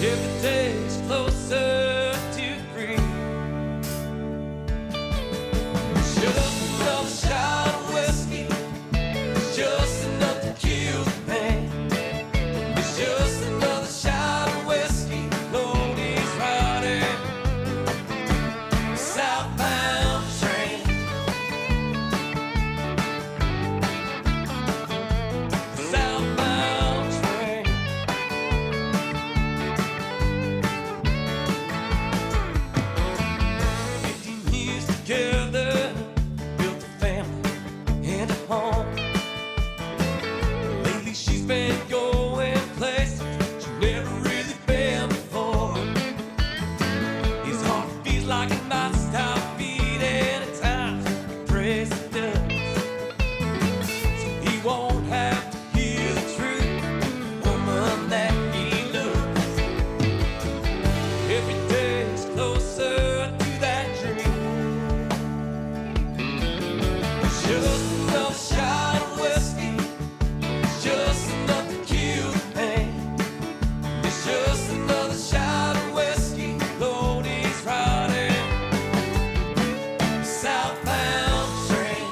Every day's closer to free. Just another shot of whiskey. It's just enough to kill the pain. It's just another shot of whiskey. Lord, he's riding southbound train. Southbound train. 15 years together, built a family and a home. Lately she's been going places she never really been before. His heart feels like it might stop beating at times. He prays it does, so he won't have to hear the truth. Woman that he loves. Every day's closer to that dream. It's just another shot of whiskey. It's just enough to kill the pain. It's just another shot of whiskey. Lord, he's riding southbound train.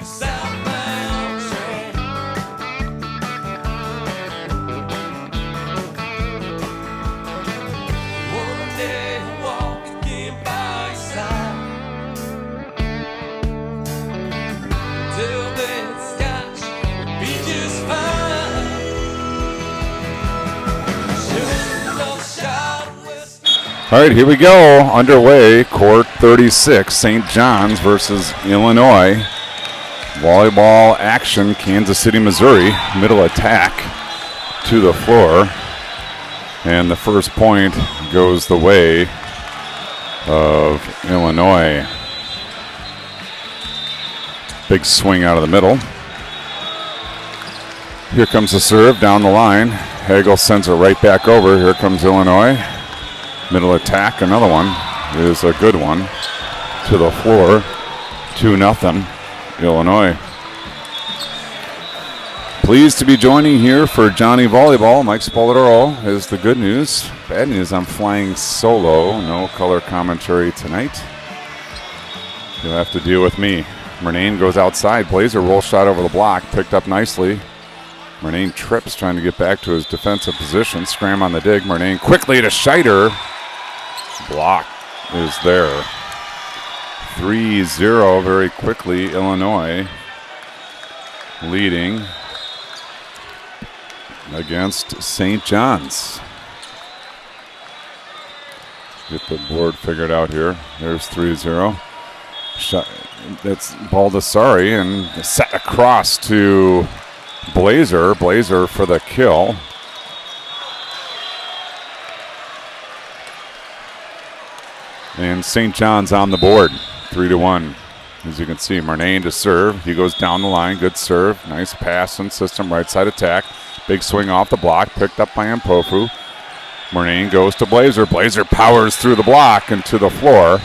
Southbound train. One day I'll walk again by his side. Till then, Scotch will be just fine. Just another shot of whiskey. All right, here we go. Underway, court 36, St. John's versus Illinois. Volleyball action, Kansas City, Missouri. Middle attack to the floor. And the first point goes the way of Illinois. Big swing out of the middle. Here comes the serve down the line. Hagel sends it right back over. Here comes Illinois. Middle attack, another one is a good one. To the floor, 2-0, Illinois. Pleased to be joining here for Johnny Volleyball. Mike Spoladoro is the good news. Bad news, I'm flying solo. No color commentary tonight. You'll have to deal with me. Murnane goes outside. Blazer roll shot over the block. Picked up nicely. Murnane trips trying to get back to his defensive position. Scram on the dig. Murnane quickly to Scheider. Block is there. 3-0 very quickly. Illinois leading against St. John's. Get the board figured out here. There's 3-0. That's Baldessari and set across to Blazer. Blazer for the kill. And St. John's on the board, 3-1. As you can see, Murnane to serve. He goes down the line, good serve. Nice pass and system, right side attack. Big swing off the block, picked up by Mpofu. Murnane goes to Blazer. Blazer powers through the block and to the floor.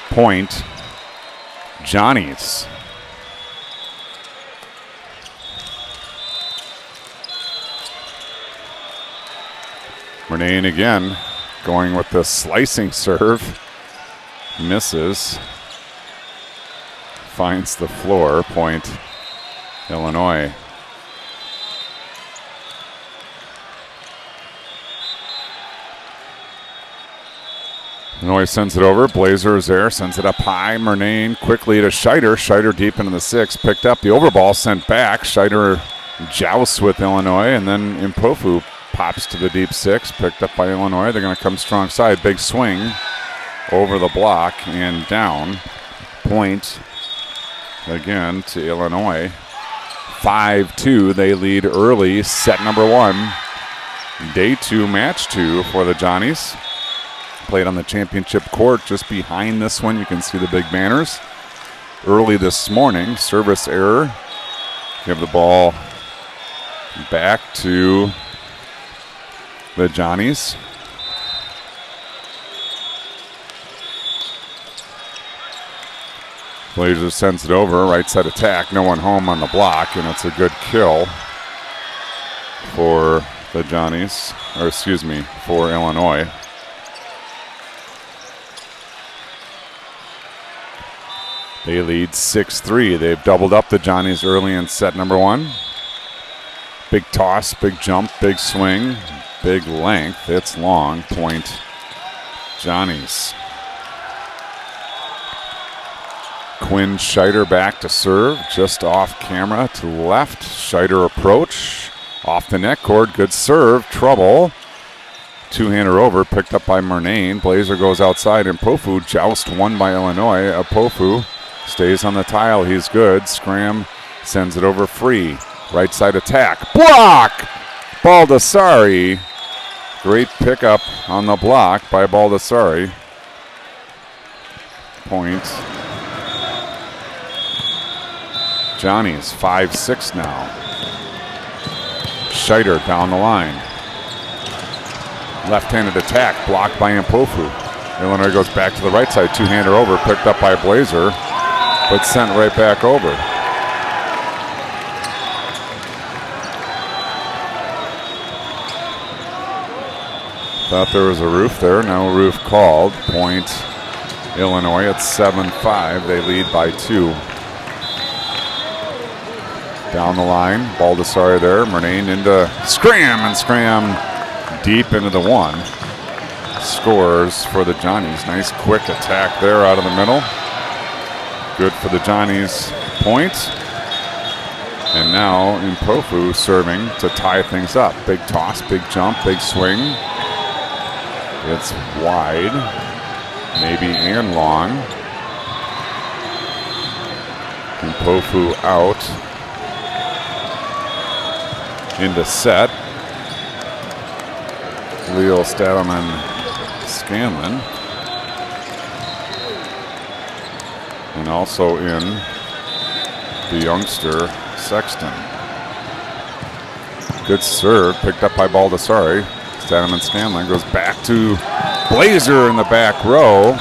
Point, Johnny's. Murnane again, going with the slicing serve. Misses. Finds the floor. Point, Illinois. Illinois sends it over. Blazer is there. Sends it up high. Murnane quickly to Scheider. Scheider deep into the six. Picked up the overball. Sent back. Scheider jousts with Illinois. And then Mpofu pops to the deep six. Picked up by Illinois. They're going to come strong side. Big swing over the block and down. Point again to Illinois. 5-2. They lead early. Set number one. Day two, match two for the Johnnies. Played on the championship court just behind this one. You can see the big banners. Early this morning, service error. Give the ball back to the Johnnies. Blazer sends it over, right side attack. No one home on the block, and it's a good kill for the Johnnies, or excuse me, for Illinois. They lead 6-3. They've doubled up the Johnnies early in set number 1. Big toss, big jump, big swing, big length. It's long. Point Johnnies. Quinn Scheider back to serve, just off camera to left. Scheider approach, off the net cord, good serve, trouble. Two-hander over, picked up by Murnane. Blazer goes outside, and Pofu joust won by Illinois. Pofu stays on the tile, he's good. Scram sends it over free. Right side attack, block! Baldessari. Great pickup on the block by Baldessari. Point Johnnies, 5-6 now. Scheider down the line. Left-handed attack, blocked by Mpofu. Illinois goes back to the right side, two-hander over, picked up by Blazer, but sent right back over. Thought there was a roof there, no roof called. Point Illinois at 7-5, they lead by 2. Down the line, Baldessari there, Murnane into Scram, and Scram deep into the 1. Scores for the Johnnies. Nice quick attack there out of the middle. Good for the Johnnies. Point. And now Mpofu serving to tie things up. Big toss, big jump, big swing. It's wide, maybe and long. Mpofu out. Into set. Leo Stadelman Scanlon. And also in the youngster Sexton. Good serve, picked up by Baldessari. Stadelman Scanlon goes back to Blazer in the back row.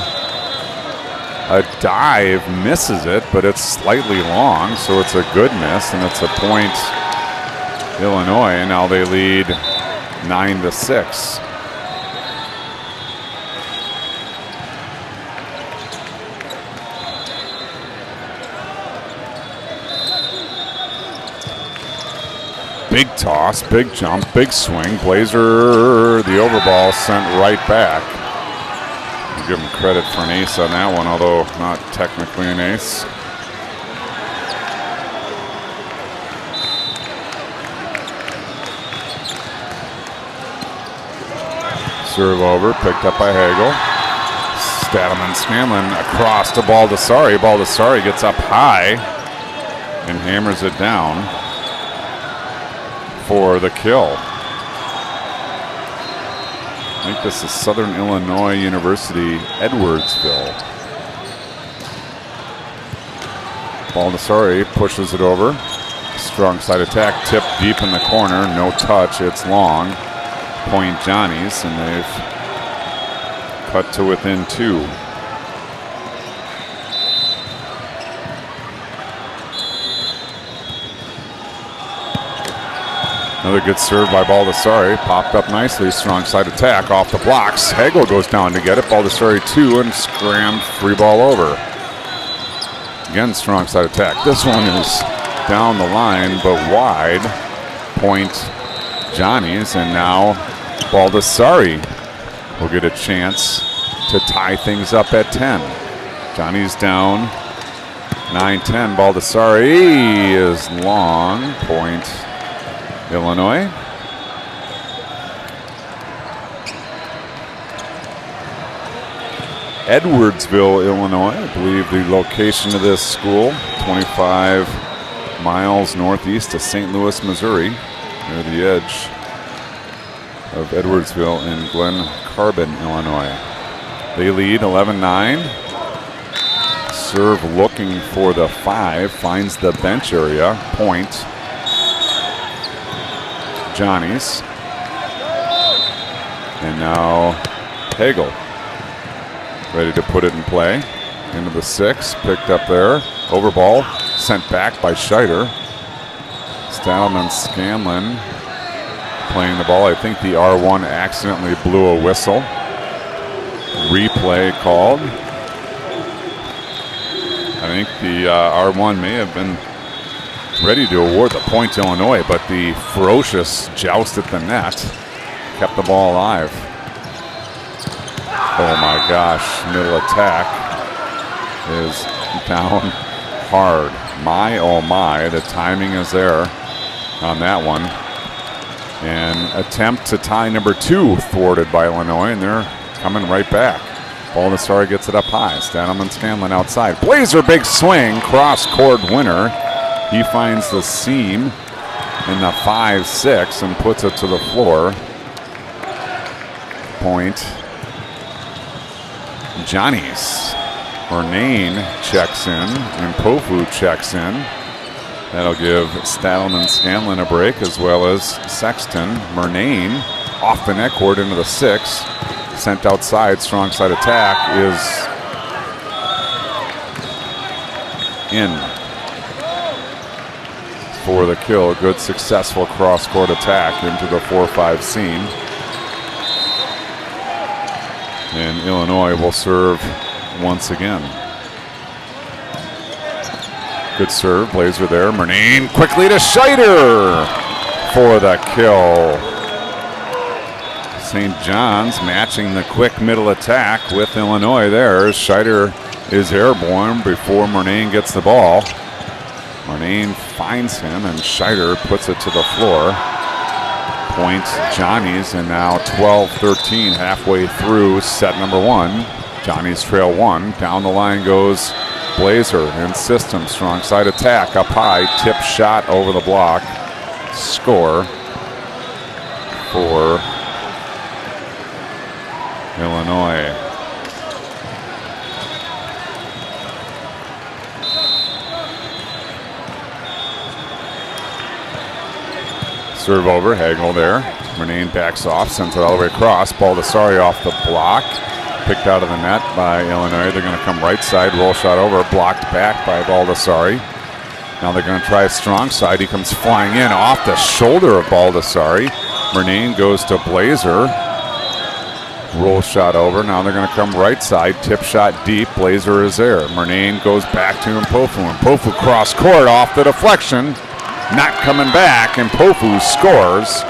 A dive, misses it, but it's slightly long, so it's a good miss, and it's a point Illinois, and now they lead 9-6. Big toss, big jump, big swing. Blazer, the overball sent right back. I'll give him credit for an ace on that one, although not technically an ace. Serve over, picked up by Hagel. Stadelman Scanlon across to Baldessari. Baldessari gets up high and hammers it down for the kill. I think this is Southern Illinois University, Edwardsville. Baldessari pushes it over. Strong side attack, tip deep in the corner, no touch, it's long. Point Johnnies, and they've cut to within 2. Another good serve by Baldessari, popped up nicely, strong side attack off the blocks. Hagel goes down to get it, Baldessari 2, and scrammed free ball over. Again, strong side attack. This one is down the line, but wide. Point Johnnies, and now Baldessari will get a chance to tie things up at 10. Johnny's down 9-10. Baldessari is long. Point Illinois. Edwardsville, Illinois, I believe the location of this school. 25 miles northeast of St. Louis, Missouri, near the edge of Edwardsville and Glen Carbon, Illinois. They lead 11-9. Serve looking for the 5, finds the bench area. Point Johnnies. And now Hagel ready to put it in play. Into the 6, picked up there. Overball, sent back by Scheider. Stadelman Scanlon playing the ball. I think the R1 accidentally blew a whistle. Replay called. I think the R1 may have been ready to award the point to Illinois, but the ferocious joust at the net kept the ball alive. Oh my gosh, middle attack is down hard. My, oh my, the timing is there on that one. An attempt to tie number 2 thwarted by Illinois, and they're coming right back. Baldessari gets it up high. Stadelman-Scanlon outside. Blazer, big swing, cross-court winner. He finds the seam in the 5-6 and puts it to the floor. Point. Johnny's. Ornane checks in, and Pofu checks in. That'll give Stadelman-Scanlon a break, as well as Sexton. Murnane off the net court into the 6. Sent outside, strong side attack is in for the kill. Good successful cross-court attack into the 4-5 seam. And Illinois will serve once again. Good serve, Blazer there. Murnane quickly to Scheider for the kill. St. John's matching the quick middle attack with Illinois there. Scheider is airborne before Murnane gets the ball. Murnane finds him, and Scheider puts it to the floor. Point Johnny's, and now 12-13 halfway through set number 1. Johnny's trail 1. Down the line goes Blazer in system. Strong side attack up high. Tip shot over the block. Score for Illinois. Serve over, Hagel there. Murnane backs off, sends it all the way across. Baldessari off the block. Picked out of the net by Illinois. They're going to come right side, roll shot over, blocked back by Baldessari. Now they're going to try a strong side. He comes flying in off the shoulder of Baldessari. Murnane goes to Blazer. Roll shot over. Now they're going to come right side. Tip shot deep. Blazer is there. Murnane goes back to Mpofu. Mpofu cross court off the deflection. Not coming back. And Mpofu scores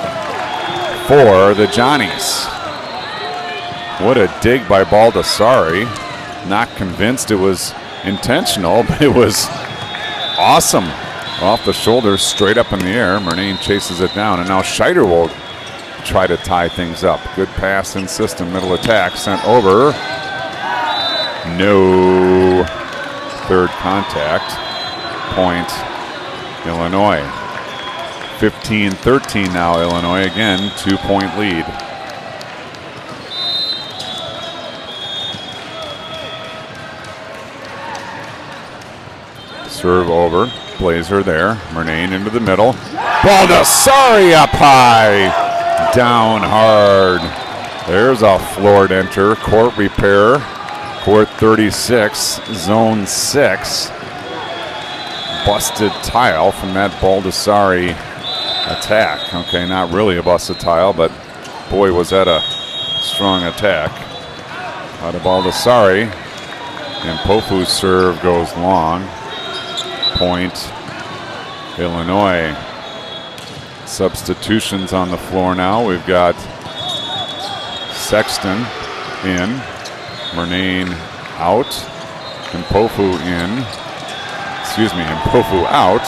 for the Johnnies. What a dig by Baldessari. Not convinced it was intentional, but it was awesome. Off the shoulders, straight up in the air. Murnane chases it down, and now Scheider will try to tie things up. Good pass in system, middle attack, sent over. No. Third contact. Point, Illinois. 15-13 now, Illinois. Again, 2-point lead. Serve over. Blazer there. Murnane into the middle. Baldessari up high. Down hard. There's a floored enter. Court repair. Court 36. Zone 6. Busted tile from that Baldessari attack. Okay, not really a busted tile, but boy, was that a strong attack out of Baldessari. And Pofu's serve goes long. Point, Illinois. Substitutions on the floor now. We've got Sexton in, Murnane out, and Pofu in. Excuse me, and Pofu out.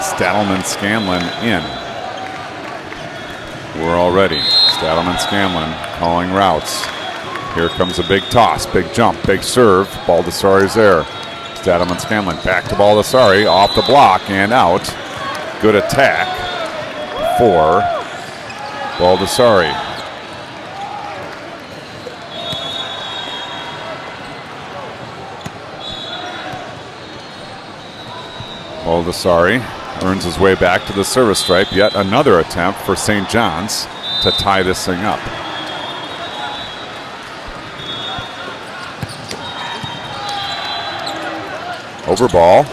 Stadelman-Scanlon in. We're all ready. Stadelman-Scanlon calling routes. Here comes a big toss, big jump, big serve. Baldessari's there. Stadelman-Scanlon back to Baldessari, off the block and out. Good attack for Baldessari. Baldessari earns his way back to the service stripe. Yet another attempt for St. John's to tie this thing up. Over ball.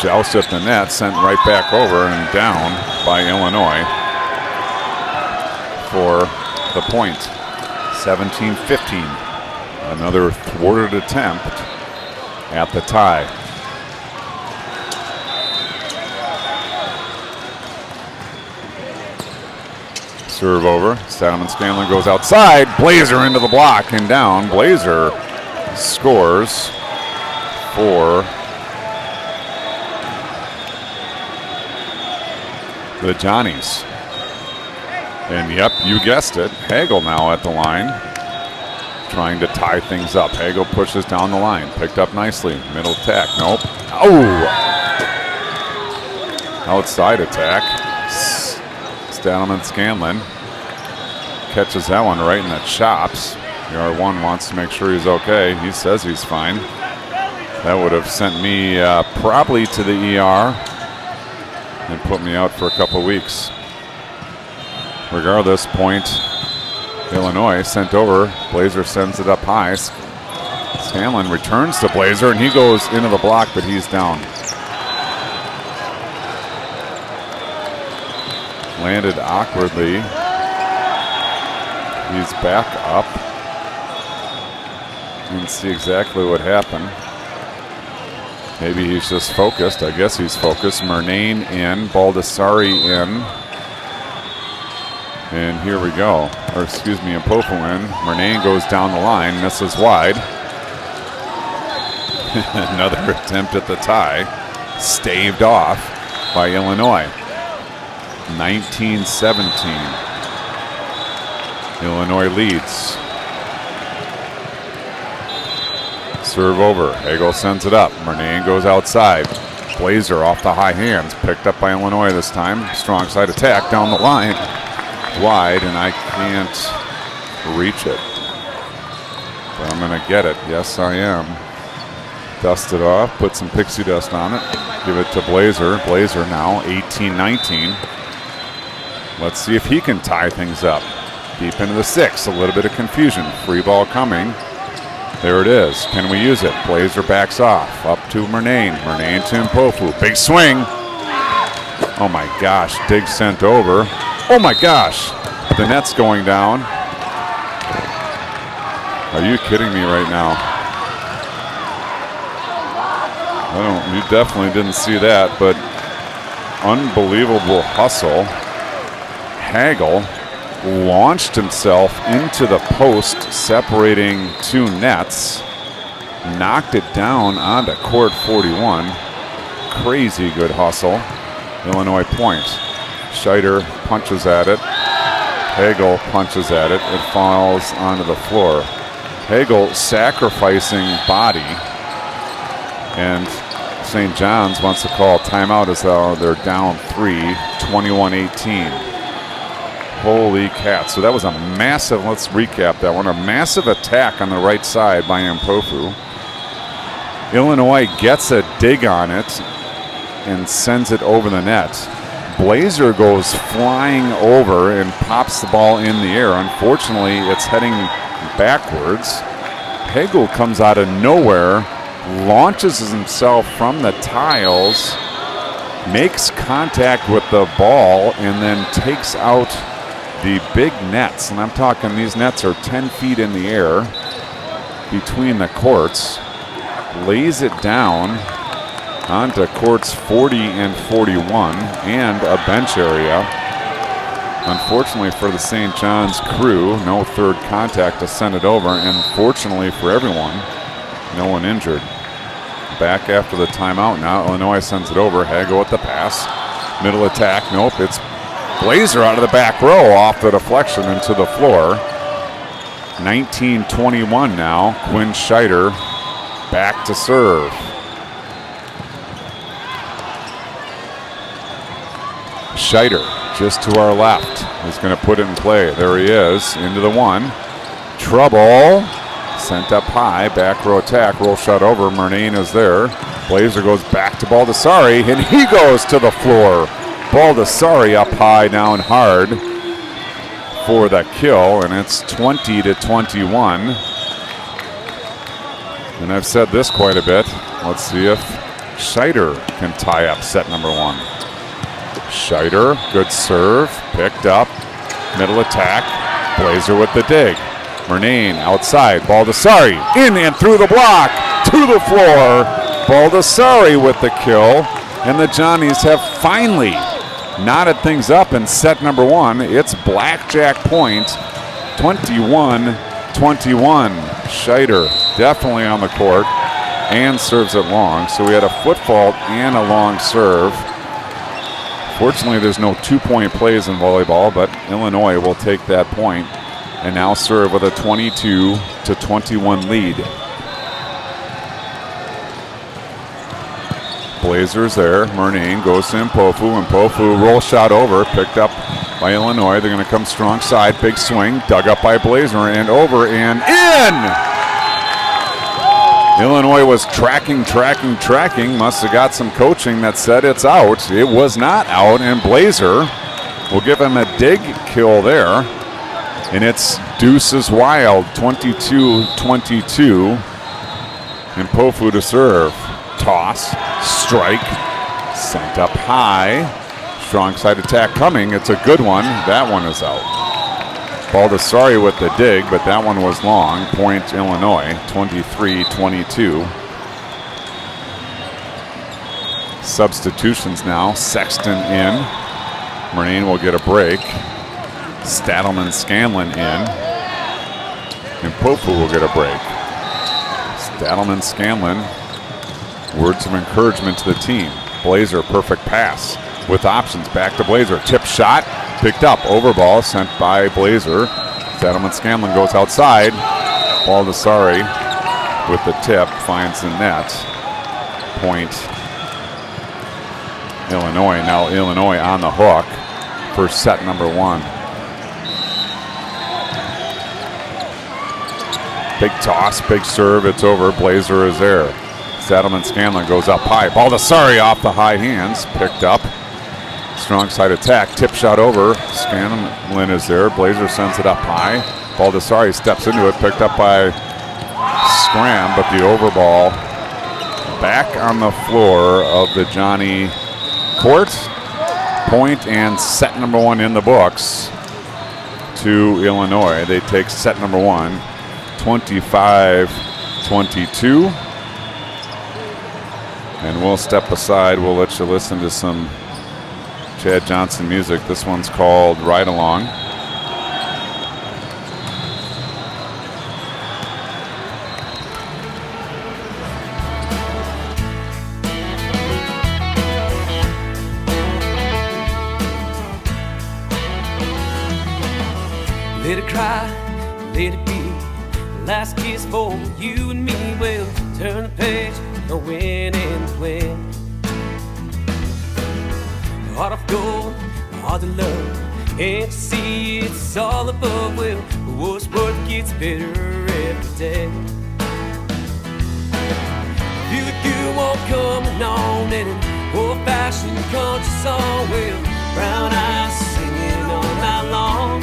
Joust at the net, sent right back over and down by Illinois. for the point. 17-15. Another thwarted attempt at the tie. Serve over. Scanlon goes outside. Blazer into the block and down. Blazer scores for the Johnnies. And yep, you guessed it. Hagel now at the line, trying to tie things up. Hagel pushes down the line. Picked up nicely. Middle attack. Nope. Oh! Outside attack. Scanlon catches that one right in the chops. The R1 wants to make sure he's okay. He says he's fine. That would have sent me probably to the ER and put me out for a couple weeks. Regardless, point Illinois sent over. Blazer sends it up high. Scanlon returns to Blazer, and he goes into the block, but he's down. Landed awkwardly. He's back up. You can see exactly what happened. Maybe he's just focused. I guess he's focused. Murnane in, Baldessari in. And here we go. Or excuse me, Mpofu in. Murnane goes down the line, misses wide. Another attempt at the tie. Staved off by Illinois. 19-17. Illinois leads. Serve over. Hagel sends it up. Murnane goes outside. Blazer off the high hands. Picked up by Illinois this time. Strong side attack down the line. Wide, and I can't reach it. But I'm going to get it. Yes, I am. Dust it off. Put some pixie dust on it. Give it to Blazer. Blazer now 18-19. Let's see if he can tie things up. Deep into the 6. A little bit of confusion. Free ball coming. There it is. Can we use it? Blazer backs off. Up to Murnane. Murnane to Mpofu. Big swing. Oh my gosh. Dig sent over. Oh my gosh. The net's going down. Are you kidding me right now? You definitely didn't see that, but unbelievable hustle. Hagel launched himself into the post, separating two nets, knocked it down onto court 41. Crazy good hustle. Illinois point. Scheider punches at it. Hagel punches at it. It falls onto the floor. Hagel sacrificing body. And St. John's wants to call timeout as though they're down 3, 21-18. Holy cats. So that was a massive, let's recap that one, a massive attack on the right side by Mpofu. Illinois gets a dig on it and sends it over the net. Blazer goes flying over and pops the ball in the air. Unfortunately, it's heading backwards. Hagel comes out of nowhere, launches himself from the tiles, makes contact with the ball, and then takes out the big nets. And I'm talking, these nets are 10 feet in the air between the courts. Lays it down onto courts 40 and 41 and a bench area. Unfortunately for the St. John's crew, no third contact to send it over, and fortunately for everyone, no one injured. Back after the timeout now. Illinois sends it over. Hagel with the pass. Middle attack. Nope. It's Blazer out of the back row off the deflection into the floor. 19-21 now. Quinn Scheider back to serve. Scheider just to our left is going to put it in play. There he is into the 1. Trouble. Sent up high. Back row attack. Roll shot over. Murnane is there. Blazer goes back to Baldessari, and he goes to the floor. Baldessari up high, down hard for the kill, and it's 20-21. And I've said this quite a bit. Let's see if Scheider can tie up set number 1. Scheider, good serve, picked up, Middle attack. Blazer with the dig. Murnane outside. Baldessari in and through the block. To the floor. Baldessari with the kill. And the Johnnies have finally knotted things up in set number one. It's blackjack point. 21-21. Scheider definitely on the court and serves it long. So we had a foot fault and a long serve. Fortunately, there's no 2-point plays in volleyball, but Illinois will take that point and now serve with a 22-21 lead. Blazers there. Murnane goes to Mpofu, and Mpofu roll shot over, picked up by Illinois. They're going to come strong side. Big swing, dug up by Blazer, and over and in! Illinois was tracking. Must have got some coaching that said it's out. It was not out, and Blazer will give him a dig kill there. And it's Deuces Wild, 22-22. And Mpofu to serve. Toss, strike, sent up high. Strong side attack coming. It's a good one. That one is out. Baldessari with the dig, but that one was long. Point Illinois, 23-22. Substitutions now. Sexton in. Murnane will get a break. Stadelman-Scanlon in. And Mpofu will get a break. Stadelman-Scanlon. Words of encouragement to the team. Blazer, perfect pass with options. Back to Blazer. Tip shot. Picked up. Over ball sent by Blazer. Stadelman-Scanlon goes outside. Baldessari with the tip finds the net. Point Illinois. Now Illinois on the hook for set number one. Big toss, big serve. It's over. Blazer is there. Stadelman-Scanlon goes up high. Baldessari off the high hands. Picked up. Strong side attack. Tip shot over. Scanlon is there. Blazer sends it up high. Baldessari steps into it. Picked up by Scram, but the overball back on the floor of the Johnny court. Point and set number one in the books to Illinois. They take set number one, 25-22. And we'll step aside. We'll let you listen to some Chad Johnson music. This one's called Ride Along. Let it cry, let it be. Last kiss for you and me. We'll turn the page, no win and win. Heart of gold, heart of love. Can't see it's all above. Well, the worst word gets better every day. Feel the good won't coming on and an old-fashioned country song. Well, brown eyes singing all night long.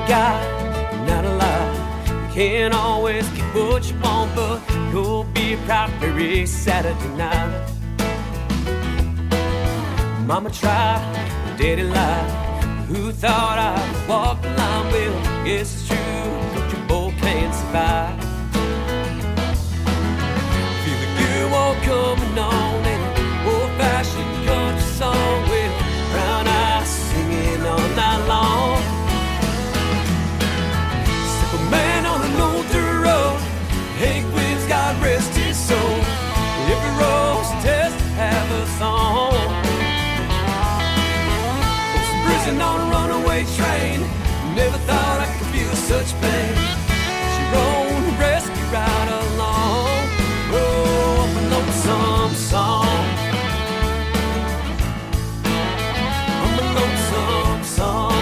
God, not a lie. You can't always get what you want, but you'll be proud every Saturday night. Mama tried, daddy lied. Who thought I'd walk the line? Well, guess it's true, but you both can't survive. Feel the good won't coming on and an old-fashioned country song. Well, brown eyes singing all night long. Man on an older road, Hank Williams, God rest his soul. Every road's a test to have a song. Was prison on a runaway train. Never thought I could feel such pain. She rode a rescue ride along. Oh, up a lonesome song. I'm a lonesome song.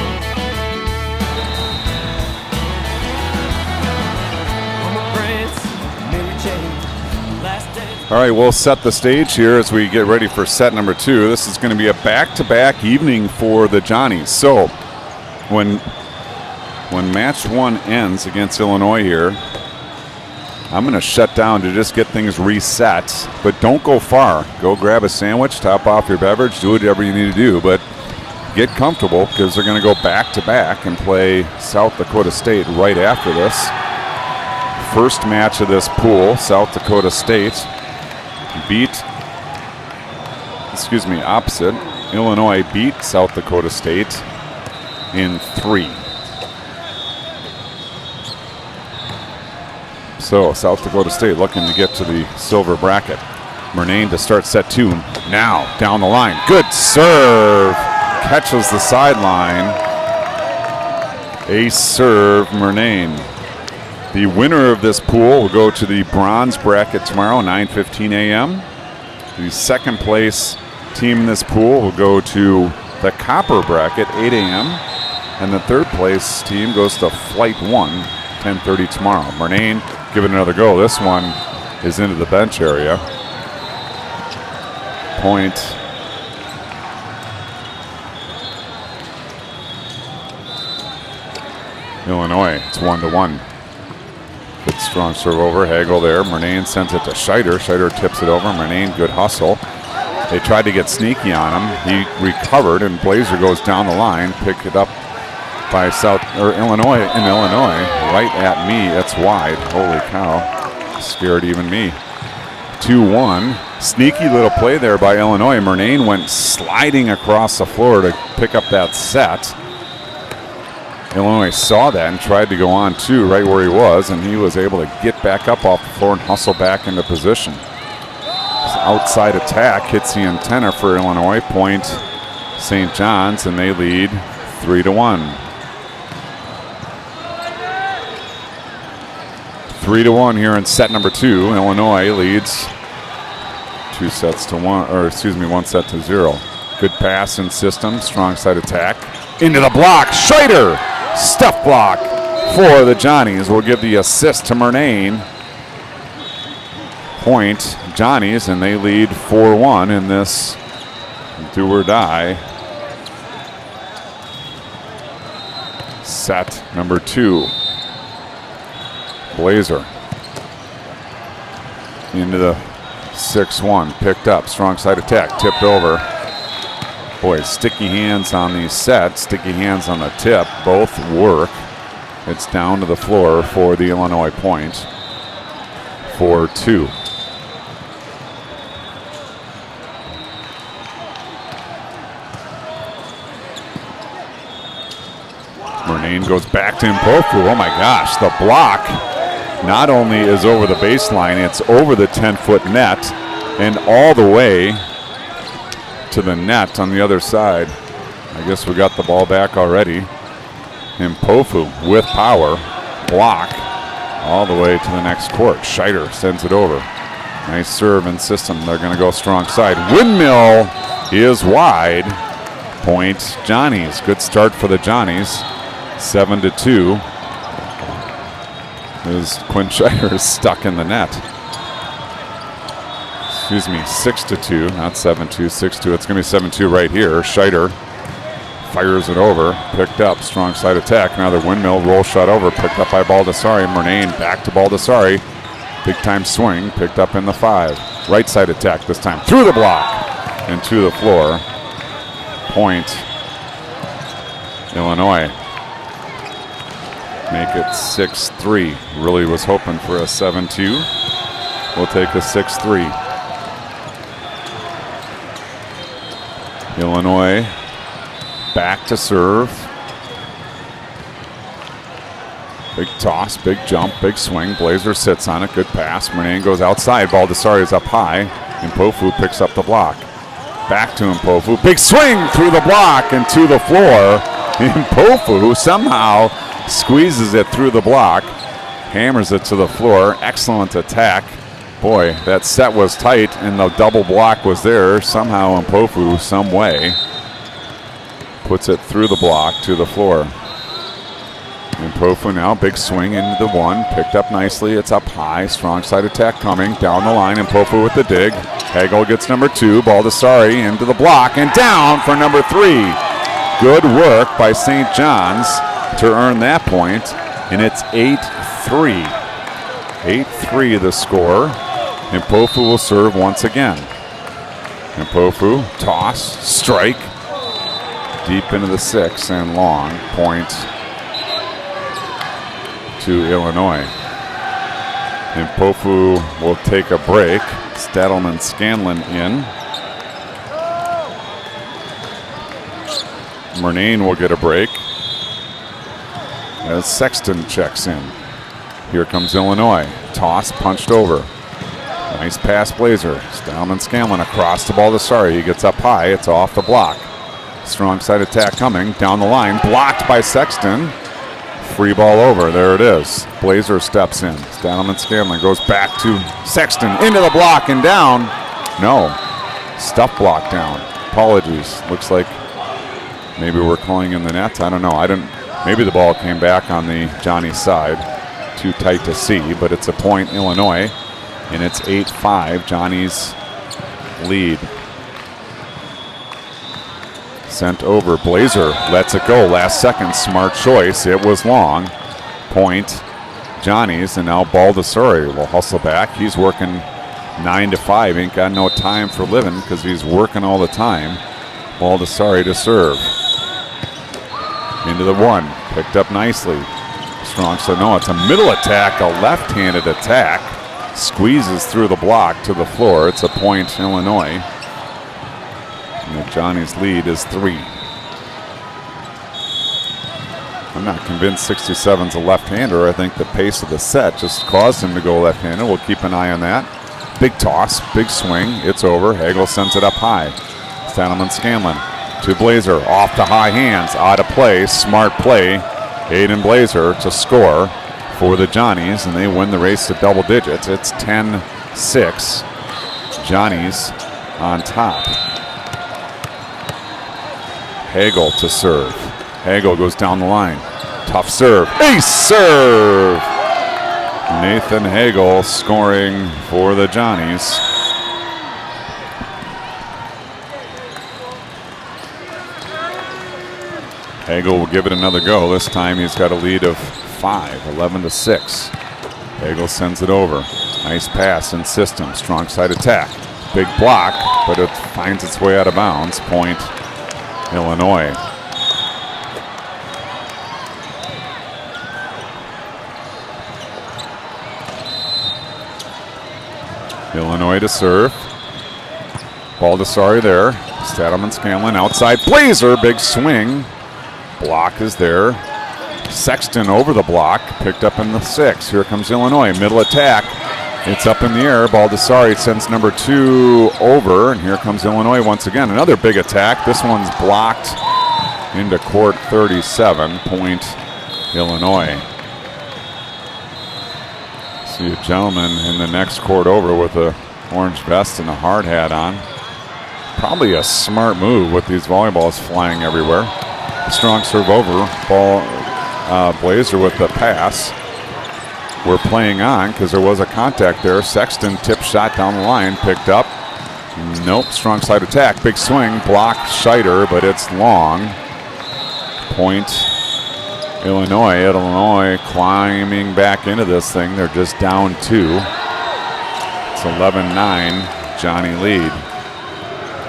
All right, we'll set the stage here as we get ready for set number two. This is going to be a back-to-back evening for the Johnnies. So when when match one ends against Illinois here, I'm going to shut down to just get things reset, but don't go far. Go grab a sandwich, top off your beverage, do whatever you need to do, but get comfortable because they're going to go back-to-back and play South Dakota State right after this. First match of this pool, South Dakota State opposite. Illinois beat South Dakota State in 3. So South Dakota State looking to get to the silver bracket. Murnane to start set 2. Now down the line. Good serve. Catches the sideline. Ace serve, Murnane. The winner of this pool will go to the bronze bracket tomorrow, 9:15 a.m. The second place team in this pool will go to the copper bracket, 8 a.m. And the third place team goes to flight 1, 10:30 tomorrow. Murnane, give it another go. This one is into the bench area. Point. Illinois, it's 1-1. Good strong serve over. Hagel there. Murnane sends it to Scheider. Scheider tips it over. Murnane, good hustle. They tried to get sneaky on him. He recovered, and Blazer goes down the line. Pick it up by Illinois. In Illinois, right at me. That's wide. Holy cow. Scared even me. 2-1. Sneaky little play there by Illinois. Murnane went sliding across the floor to pick up that set. Illinois saw that and tried to go on too, right where he was, and he was able to get back up off the floor and hustle back into position. This outside attack hits the antenna for Illinois. Point St. John's, and they lead 3-1. 3-1 here in set number 2. Illinois leads 1 set to 0. Good pass and system, strong side attack. Into the block, Scheider! Stuff block for the Johnnies. Will give the assist to Murnane. Point Johnnies, and they lead 4-1 in this do or die. Set number 2. Blazer into the 6-1. Picked up, strong side attack, tipped over. Boy, sticky hands on these sets, sticky hands on the tip, both work. It's down to the floor for the Illinois point. 4-2. Murnane goes back to Mpofu. Oh my gosh, the block not only is over the baseline, it's over the 10-foot net and all the way to the net on the other side. I guess we got the ball back already. Mpofu with power, block all the way to the next court. Scheider sends it over. Nice serve and system. They're going to go strong side. Windmill is wide. Point Johnnies. Good start for the Johnnies. 7-2. As Quinn Scheider is stuck in the net. 6-2, not 7-2, 6-2. It's going to be 7-2 right here. Scheider fires it over, picked up, strong side attack. Another windmill, roll shot over, picked up by Baldessari. Murnane back to Baldessari. Big time swing, picked up in the 5. Right side attack this time, through the block and to the floor. Point Illinois. Make it 6-3. Really was hoping for a 7-2. We'll take a 6-3. Illinois back to serve. Big toss, big jump, big swing. Blazer sits on it. Good pass. Murnane goes outside. Baldessari is up high. Mpofu picks up the block. Back to Mpofu. Big swing through the block and to the floor. Mpofu somehow squeezes it through the block. Hammers it to the floor. Excellent attack. Boy, that set was tight and the double block was there. Somehow Mpofu, some way, puts it through the block to the floor. Mpofu now, big swing into the 1. Picked up nicely. It's up high. Strong side attack coming. Down the line. Mpofu with the dig. Hagel gets number 2. Baldessari into the block and down for number 3. Good work by St. John's. to earn that point, and it's 8-3. 8-3 the score. And Pofu will serve once again. And Pofu, toss, strike, deep into the 6 and long. Point to Illinois. And Pofu will take a break. Stadelman-Scanlon in. Murnane will get a break as Sexton checks in. Here comes Illinois. Toss, punched over. Nice pass, Blazer. Stadelman-Scanlon across to Baldessari. He gets up high. It's off the block. Strong side attack coming down the line. Blocked by Sexton. Free ball over. There it is. Blazer steps in. Stadelman-Scanlon goes back to Sexton. Into the block and down. No. Stuff block down. Apologies. Looks like maybe we're calling in the net. I don't know. Maybe the ball came back on the Johnny side. Too tight to see, but it's a point, Illinois. And it's 8-5, Johnny's lead. Sent over, Blazer lets it go. Last second, smart choice. It was long. Point, Johnny's, and now Baldessari will hustle back. He's working 9 to 5. Ain't got no time for living because he's working all the time. Baldessari to serve. Into the 1, picked up nicely. Strong, so no, it's a middle attack, a left-handed attack. Squeezes through the block to the floor. It's a point, Illinois. And Johnny's lead is 3. I'm not convinced 67's a left-hander. I think the pace of the set just caused him to go left-handed. We'll keep an eye on that. Big toss, big swing. It's over. Hagel sends it up high. Stadelman-Scanlon to Blazer. Off the high hands. Out of play. Smart play. Hayden Blazer to score for the Johnnies, and they win the race to double digits. It's 10-6. Johnnies on top. Hagel to serve. Hagel goes down the line. Tough serve. Ace serve! Nathan Hagel scoring for the Johnnies. Hagel will give it another go. This time he's got a lead of 5, 11-6. Hagel sends it over. Nice pass in system. Strong side attack. Big block, but it finds its way out of bounds. Point, Illinois. Illinois to serve. Baldessari there. Stadelman-Scanlon outside. Blazer, big swing. Block is there. Sexton over the block, picked up in the 6. Here comes Illinois, middle attack. It's up in the air. Baldessari sends number 2 over, and here comes Illinois once again. Another big attack. This one's blocked into court 37. Point, Illinois. See a gentleman in the next court over with a orange vest and a hard hat on. Probably a smart move with these volleyballs flying everywhere. Strong serve over. Ball. Blazer with the pass. We're playing on because there was a contact there. Sexton tip shot down the line, picked up. Nope, strong side attack. Big swing, block Scheider, but it's long. Point, Illinois. Illinois climbing back into this thing. They're just down 2. It's 11-9, Johnny lead.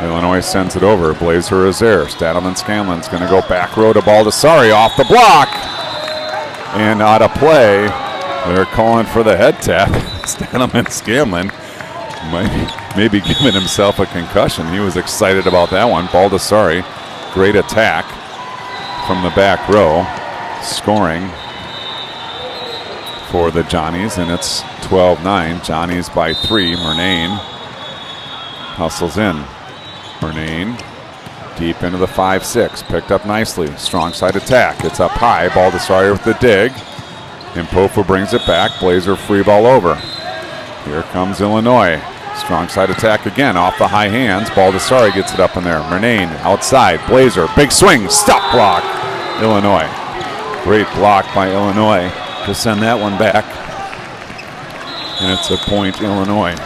Illinois sends it over. Blazer is there. Stadelman-Scanlon's going to go back row to Baldessari off the block. And out of play. They're calling for the head tap. Stadelman-Scanlon maybe giving himself a concussion. He was excited about that one. Baldessari, great attack from the back row. Scoring for the Johnnies, and it's 12-9. Johnnies by 3. Murnane hustles in. Murnane deep into the 5-6. Picked up nicely. Strong side attack. It's up high. Baldessari with the dig. And Pofu brings it back. Blazer free ball over. Here comes Illinois. Strong side attack again off the high hands. Baldessari gets it up in there. Murnane outside. Blazer. Big swing. Stop block. Illinois. Great block by Illinois to send that one back. And it's a point, Illinois.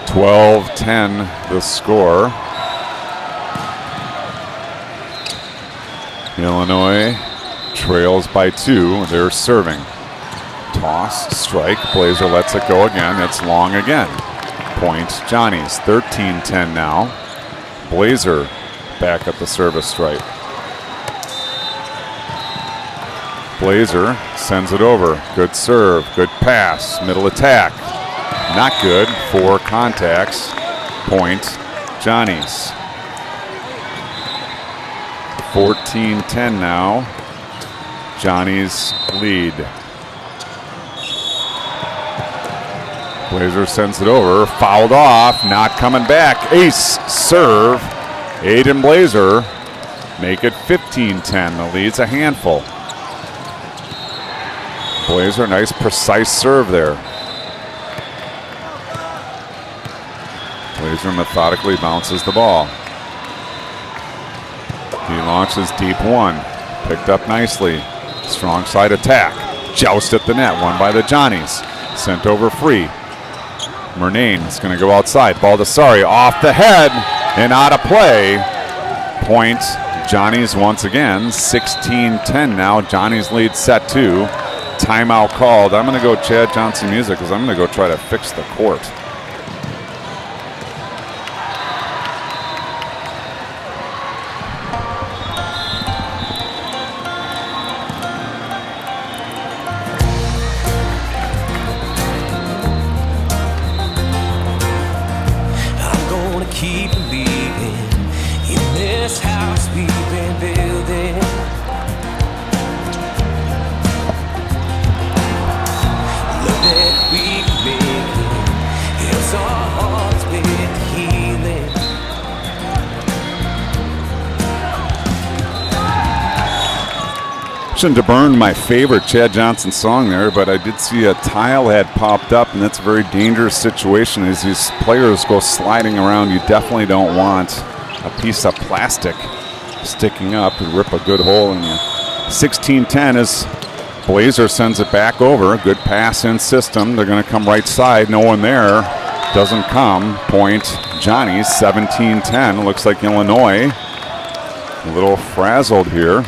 12-10 the score. Illinois trails by 2. They're serving. Toss, strike. Blazer lets it go again. It's long again. Point Johnny's. 13-10 now. Blazer back at the service stripe. Blazer sends it over. Good serve. Good pass. Middle attack. Not good. 4 contacts. Point Johnny's. 14-10 now. Johnny's lead. Blazer sends it over. Fouled off. Not coming back. Ace serve. Aiden Blazer make it 15-10. The lead's a handful. Blazer, nice precise serve there. Blazer methodically bounces the ball. He launches deep 1. Picked up nicely. Strong side attack. Joust at the net. Won by the Johnnies. Sent over free. Murnane is going to go outside. Baldessari off the head and out of play. Point Johnnies once again. 16-10 now. Johnnies lead set 2. Timeout called. I'm going to go Chad Johnson music because I'm going to go try to fix the court. Keep believing in this house we've been building. Love that we can make it helps our hearts with healing. Shouldn't have burned my favorite Chad Johnson song there, but I did see a tile had popped up, and that's a very dangerous situation as these players go sliding around. You definitely don't want a piece of plastic sticking up and rip a good hole in you. 16-10 as Blazer sends it back over. Good pass in system. They're going to come right side. No one there. Doesn't come. Point Johnny. 17-10. Looks like Illinois a little frazzled here.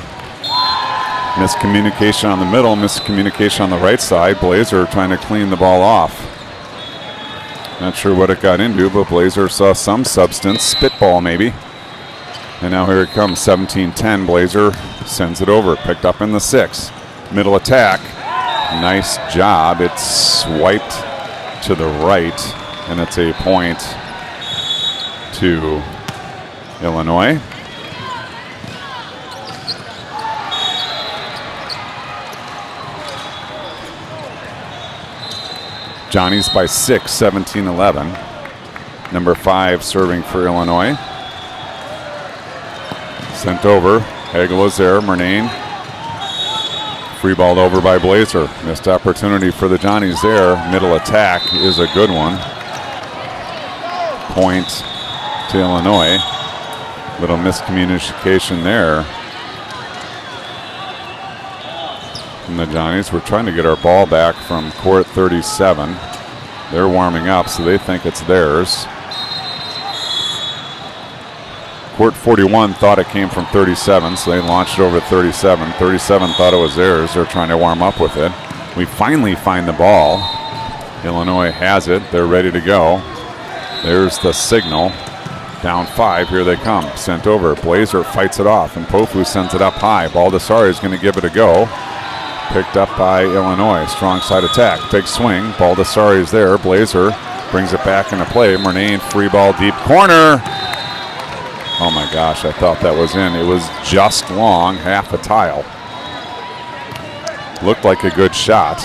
Miscommunication on the middle, miscommunication on the right side. Blazer trying to clean the ball off. Not sure what it got into, but Blazer saw some substance. Spitball maybe. And now here it comes, 17-10. Blazer sends it over, picked up in the 6. Middle attack. Nice job. It's swiped to the right, and it's a point to Illinois. Johnny's by 6, 17-11. Number 5 serving for Illinois. Sent over. Hagel is there. Murnane. Free ball over by Blazer. Missed opportunity for the Johnnies there. Middle attack is a good one. Point to Illinois. Little miscommunication there. And the Johnnies, we're trying to get our ball back from court 37. They're warming up, so they think it's theirs. Court 41 thought it came from 37, so they launched it over to 37. 37 thought it was theirs. They're trying to warm up with it. We finally find the ball. Illinois has it. They're ready to go. There's the signal. Down 5. Here they come. Sent over. Blazer fights it off, and Pofu sends it up high. Baldessari is going to give it a go. Picked up by Illinois. Strong side attack. Big swing. Baldessari is there. Blazer brings it back into play. Murnane free ball deep corner. Oh my gosh, I thought that was in. It was just long, half a tile. Looked like a good shot.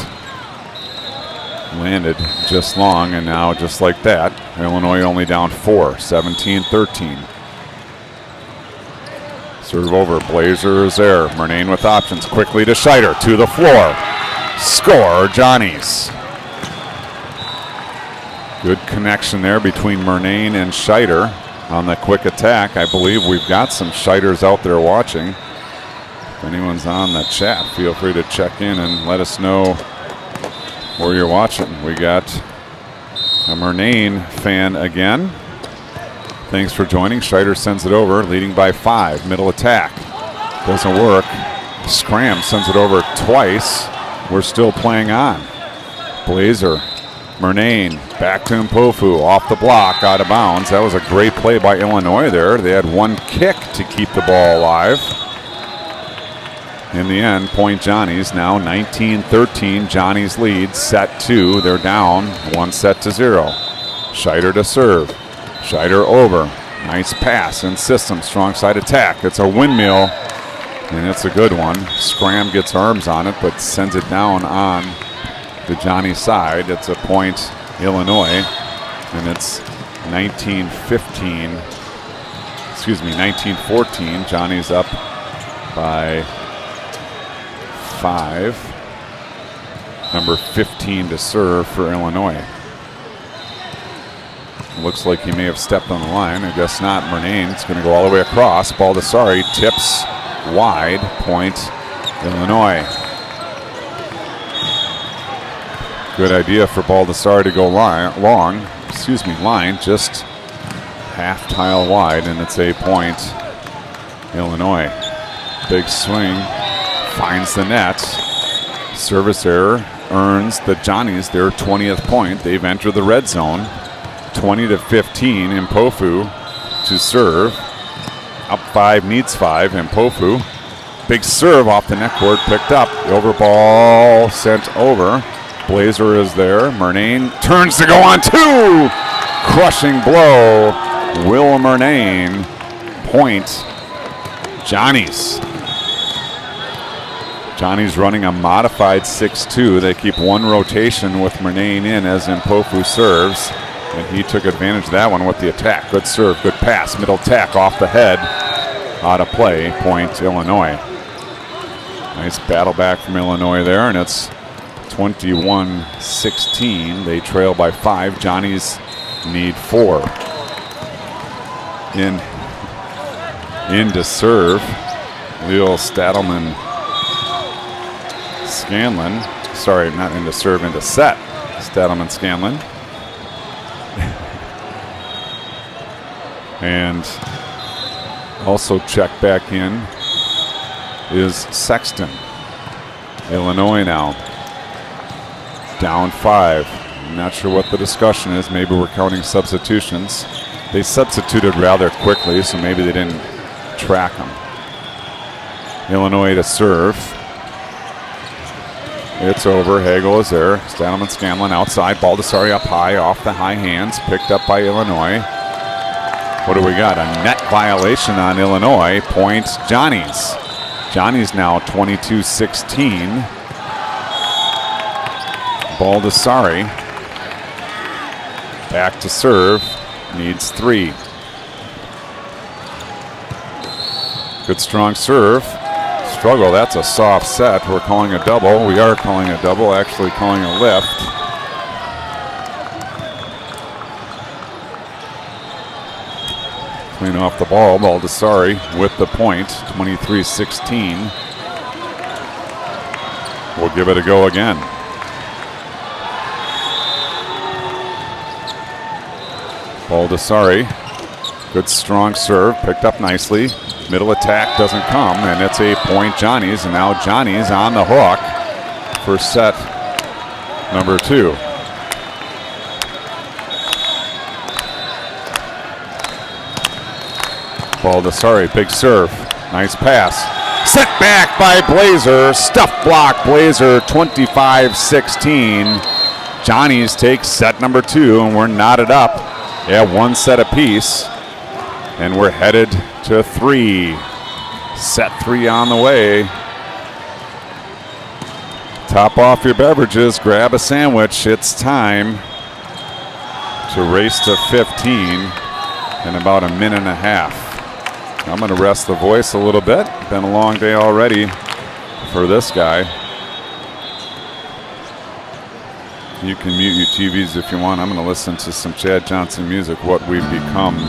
Landed just long, and now just like that, Illinois only down 4, 17-13. Serve over, Blazer is there. Murnane with options, quickly to Scheider, to the floor. Score, Johnnies. Good connection there between Murnane and Scheider on the quick attack. I believe we've got some Scheiders out there watching. If anyone's on the chat, feel free to check in and let us know where you're watching. We got a Murnane fan again. Thanks for joining. Scheider sends it over, leading by 5. Middle attack. Doesn't work. Scram sends it over twice. We're still playing on. Blazer. Murnane back to Mpofu, off the block, out of bounds. That was a great play by Illinois there. They had one kick to keep the ball alive. In the end, point Johnny's, now 19-13. Johnny's lead, set 2. They're down 1-0. Scheider to serve. Scheider over. Nice pass and system, strong side attack. It's a windmill, and it's a good one. Scram gets arms on it, but sends it down on the Johnny side. It's a point Illinois, and it's 19-14. Johnny's up by 5. Number 15 to serve for Illinois. Looks like he may have stepped on the line. I guess not. Murnane's going to go all the way across. Baldessari tips wide. Point Illinois. Good idea for Baldessari to go line, just half tile wide, and it's a point Illinois. Big swing, finds the net. Service error earns the Johnnies their 20th point. They've entered the red zone. 20-15. Mpofu to serve. Up 5, needs 5. Mpofu. Big serve off the neckboard, picked up. The over ball sent over. Blazer is there. Murnane turns to go on 2. Crushing blow. Will Murnane. Point Johnnies. Johnny's running a modified 6-2. They keep one rotation with Murnane in as Mpofu serves. And he took advantage of that one with the attack. Good serve, good pass. Middle tack off the head. Out of play. Point Illinois. Nice battle back from Illinois there. And it's 21-16. They trail by 5. Johnnies need 4. In to serve. Leo Stadelman Scanlon. Sorry, not into serve, into set. Stadelman Scanlon. And also check back in is Sexton. Illinois now down 5. I'm not sure what the discussion is. Maybe we're counting substitutions. They substituted rather quickly, so maybe they didn't track them. Illinois to serve. It's over. Hagel is there. Stadelman Scanlon outside. Baldessari up high, off the high hands. Picked up by Illinois. What do we got? A net violation on Illinois. Point Johnnies. Johnnies now 22-16. Baldessari back to serve. Needs 3. Good strong serve. Struggle. That's a soft set. We're calling a double. We are calling a double, actually calling a lift. Clean off the ball. Baldessari with the point. 23-16. We'll give it a go again. Baldessari. Good strong serve. Picked up nicely. Middle attack doesn't come, and it's a point Johnnies. And now Johnnies on the hook for set number 2. Baldessari, big serve. Nice pass. Set back by Blazer. Stuff block. Blazer 25-16. Johnnies takes set number 2, and we're knotted up. Yeah, 1 set apiece. And we're headed to 3. Set 3 on the way. Top off your beverages. Grab a sandwich. It's time to race to 15 in about a minute and a half. I'm going to rest the voice a little bit. Been a long day already for this guy. You can mute your TVs if you want. I'm going to listen to some Chad Johnson music, What We've Become.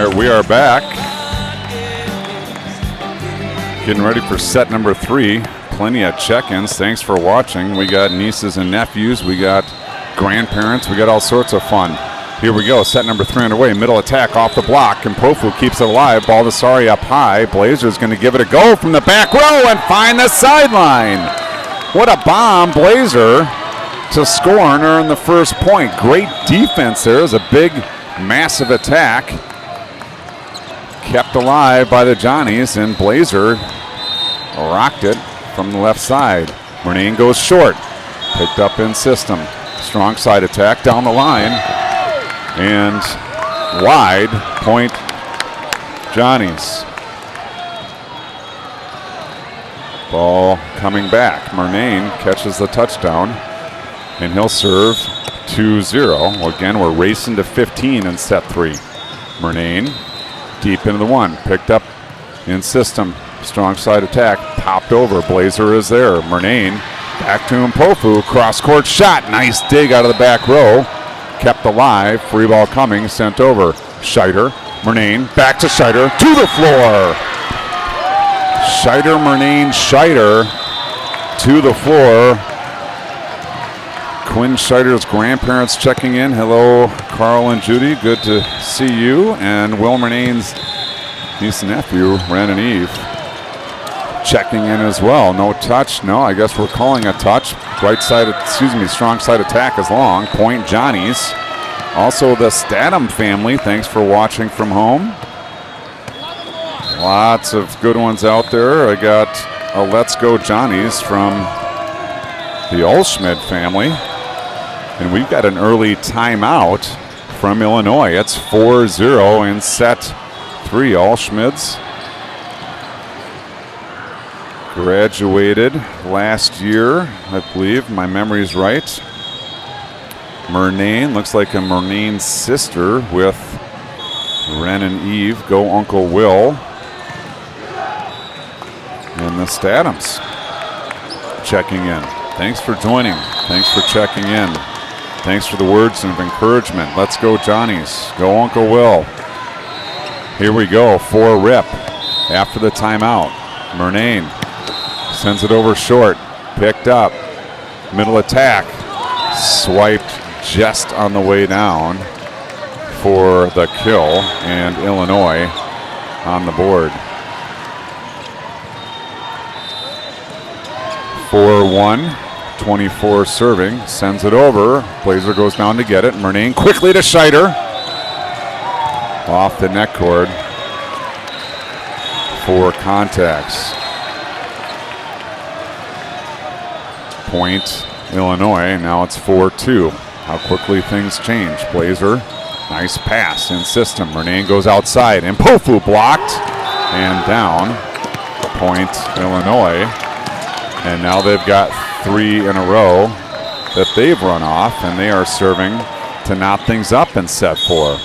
right, we are back. Getting ready for set number 3. Plenty of check-ins. Thanks for watching. We got nieces and nephews. We got grandparents. We got all sorts of fun. Here we go. Set number 3 underway. Middle attack off the block. And Pofu keeps it alive. Baldessari up high. Blazer's going to give it a go from the back row and find the sideline. What a bomb. Blazer to score and earn the first point. Great defense there. It was a big, massive attack. Kept alive by the Johnnies, and Blazer rocked it from the left side. Murnane goes short. Picked up in system. Strong side attack down the line. And wide point Johnnies. Ball coming back. Murnane catches the touchdown, and he'll serve 2-0. Again, we're racing to 15 in set 3. Murnane deep into the 1. Picked up in system. Strong side attack. Popped over. Blazer is there. Murnane back to Mpofu. Cross court shot. Nice dig out of the back row. Kept alive. Free ball coming. Sent over. Scheider. Murnane back to Scheider. To the floor. Scheider, Murnane, Scheider to the floor. Quinn Scheider's grandparents checking in. Hello, Carl and Judy. Good to see you. And Will Murnane's niece and nephew, Ren and Eve, checking in as well. No touch. No, I guess we're calling a touch. Right side, strong side attack is long. Point Johnnies. Also the Statham family. Thanks for watching from home. Lots of good ones out there. I got a Let's Go Johnnies from the Olschmidt family. And we've got an early timeout from Illinois. It's 4-0 in set 3. Olschmidts graduated last year, I believe. My memory's right. Murnane, looks like a Murnane sister with Ren and Eve. Go Uncle Will. And the Stathams checking in. Thanks for joining. Thanks for checking in. Thanks for the words of encouragement. Let's go, Johnnies. Go, Uncle Will. Here we go. 4 rip after the timeout. Murnane sends it over short. Picked up. Middle attack. Swiped just on the way down for the kill. And Illinois on the board. 4-1, 24 serving, sends it over. Blazer goes down to get it. Murnane quickly to Scheider. Off the neck cord for contacts. Point Illinois, now it's 4-2. How quickly things change. Blazer, nice pass in system. Murnane goes outside, and Pofu blocked and down. Point Illinois. And now they've got 3 in a row that they've run off, and they are serving to knot things up in set 4.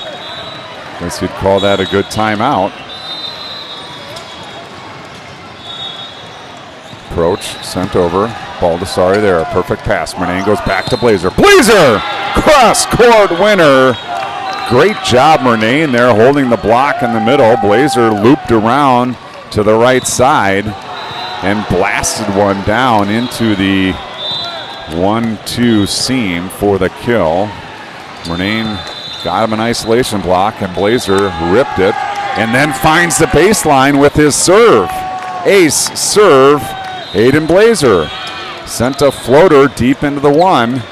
Guess you'd call that a good timeout. Approach, sent over. Baldessari there, a perfect pass. Murnane goes back to Blazer. Blazer! Cross-court winner. Great job, Murnane there, holding the block in the middle. Blazer looped around to the right side and blasted one down into the 1-2 seam for the kill. Murnane got him an isolation block, and Blazer ripped it and then finds the baseline with his serve. Ace serve, Aiden Blazer. Sent a floater deep into the 1.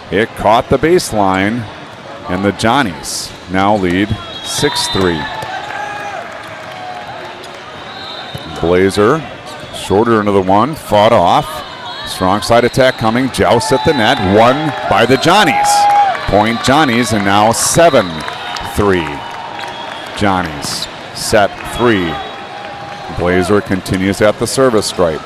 It caught the baseline, and the Johnnies now lead 6-3. Blazer shorter into the 1, fought off. Strong side attack coming, joust at the net, won by the Johnnies. Point Johnnies, and now 7-3. Johnnies, set 3. Blazer continues at the service stripe.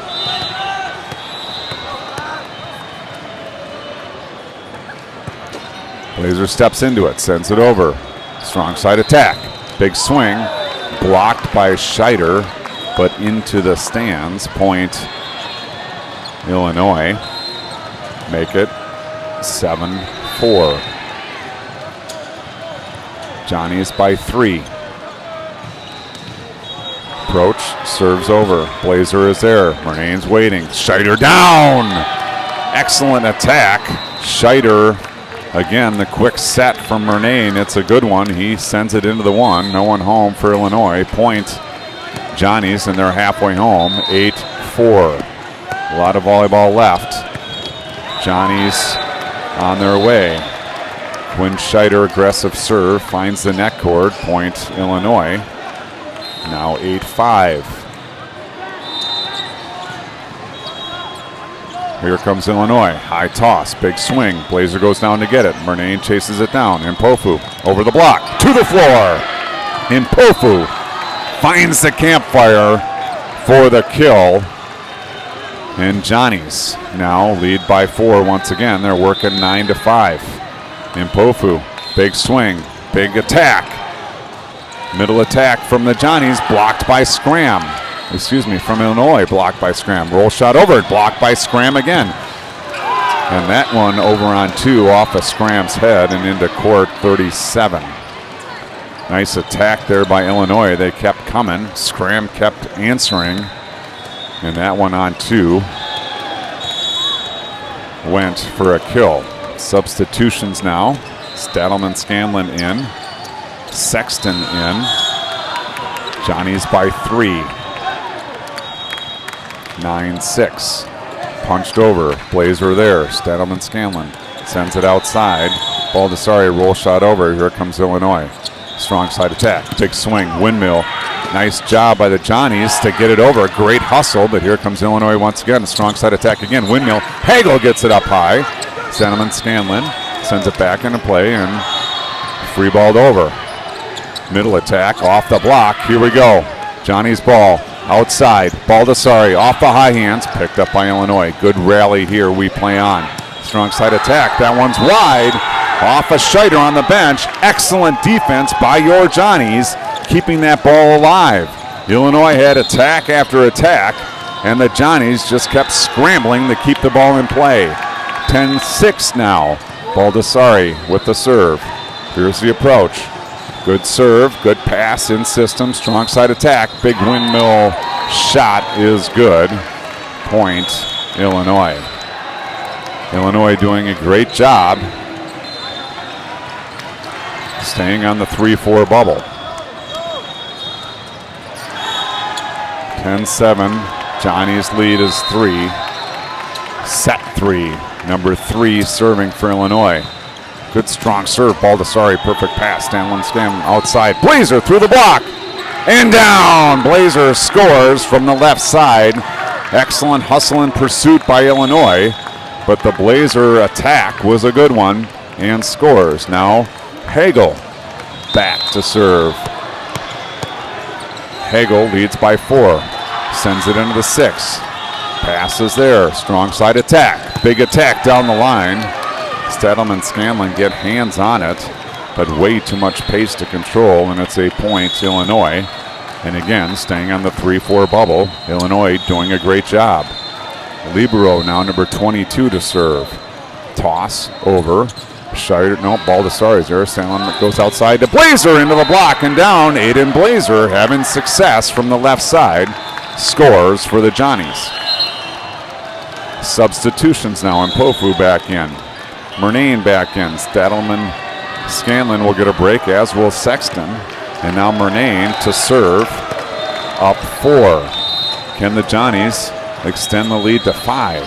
Blazer steps into it, sends it over. Strong side attack, big swing, blocked by Scheider, but into the stands. Point Illinois. Make it 7-4. Johnnies by 3. approach, serves over. Blazer is there. Murnane's waiting. Scheider down. Excellent attack. Scheider, again, the quick set from Murnane. It's a good one. He sends it into the one. No one home for Illinois. Point Johnny's, and they're halfway home. 8-4. A lot of volleyball left. Johnny's on their way. Quinn Scheider, aggressive serve, finds the net cord. Point Illinois. Now 8-5. Here comes Illinois. High toss, big swing. Blazer goes down to get it. Murnane chases it down. Mpofu over the block, to the floor. Mpofu finds the campfire for the kill. And Johnny's now lead by 4 once again. They're working 9-5. Mpofu, big swing, big attack. Middle attack from the Johnnies, blocked by Scram. From Illinois, blocked by Scram. Roll shot over, blocked by Scram again. And that one over on 2 off of Scram's head and into court 37. Nice attack there by Illinois. They kept coming. Scram kept answering. And that one on 2 went for a kill. Substitutions now. Stadelman Scanlon in. Sexton in. Johnny's by 3. 9-6. Punched over. Blazer there. Stadelman Scanlon sends it outside. Baldessari roll shot over. Here comes Illinois. Strong side attack. Big swing. Windmill. Nice job by the Johnnies to get it over. Great hustle, but here comes Illinois once again. A strong side attack again. Windmill. Hagel gets it up high. Stadelman Scanlon sends it back into play and free balled over. Middle attack off the block. Here we go. Johnny's ball outside. Baldessari off the high hands. Picked up by Illinois. Good rally here. We play on. Strong side attack. That one's wide. Off of Scheider on the bench. Excellent defense by your Johnnies, keeping that ball alive. Illinois had attack after attack, and the Johnnies just kept scrambling to keep the ball in play. 10-6 now. Baldessari with the serve. Here's the approach. Good serve, good pass in system, strong side attack. Big windmill shot is good. Point Illinois. Illinois doing a great job staying on the 3-4 bubble. 10-7. Johnny's lead is 3. Set 3. Number 3 serving for Illinois. Good strong serve. Baldessari, perfect pass. Stanley Scam outside. Blazer through the block. And down. Blazer scores from the left side. Excellent hustle and pursuit by Illinois. But the Blazer attack was a good one and scores. Now Hagel back to serve. Hagel leads by 4. Sends it into the 6. Pass is there. Strong side attack. Big attack down the line. Stadelman Scanlon get hands on it, but way too much pace to control, and it's a point Illinois. And again, staying on the 3-4 bubble. Illinois doing a great job. Libero now number 22 to serve. Toss over. Scheider, no, Baldessari's there. Scanlon goes outside to Blazer into the block and down. Aiden Blazer having success from the left side. Scores for the Johnnies. Substitutions now, and Mpofu back in. Murnane back in. Stadelman Scanlon will get a break, as will Sexton. And now Murnane to serve. Up 4. Can the Johnnies extend the lead to 5?